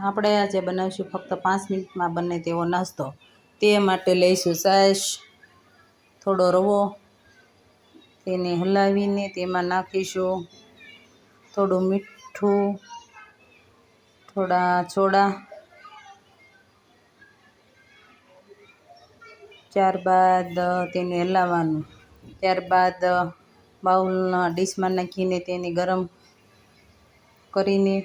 આપણે આજે બનાવીશું ફક્ત 5 મિનિટમાં બને તેવો નાસ્તો. તે માટે લઈશું છાશ, થોડો રવો, તેને હલાવીને તેમાં નાખીશું થોડું મીઠું, થોડા સોડા, ત્યારબાદ તેને હલાવવાનું. ત્યારબાદ બાઉલના ડીશમાં નાખીને તેને ગરમ કરીને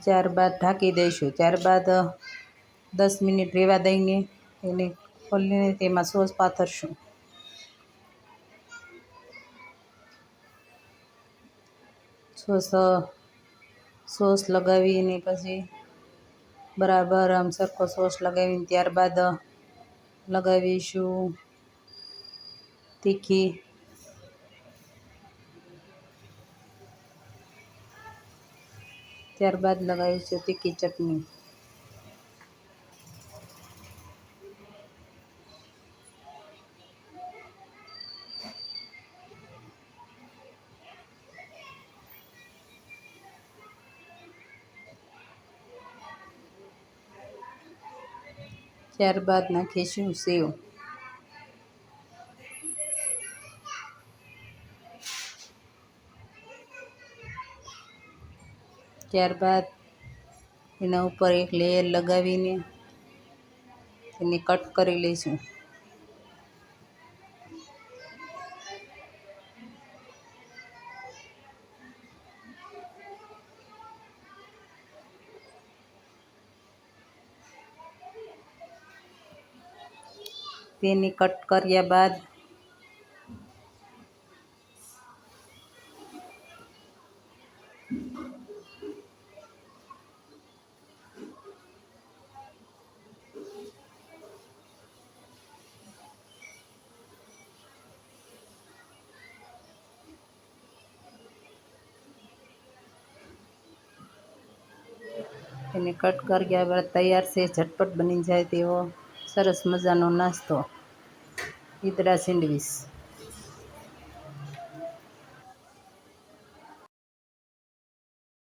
ત્યારબાદ ઢાંકી દઈશું. ત્યારબાદ 10 મિનિટ રહેવા દઈને તેને ખોલીને તેમાં સોસ પાથરશું. સોસ લગાવીને પછી બરાબર આમ સરખો સોસ લગાવીને ત્યારબાદ લગાવીશું તીખી ચટણી. ત્યારબાદ નાખીશું સેવ. ત્યારબાદ એના ઉપર એક લેયર લગાવીને તેને કટ કરી લઈશું. તેને કટ કર્યા બાદ તૈયાર છે. ઝટપટ બની જાય તેવો સરસ મજાનો નાસ્તો, ઈદડા સેન્ડવીચ.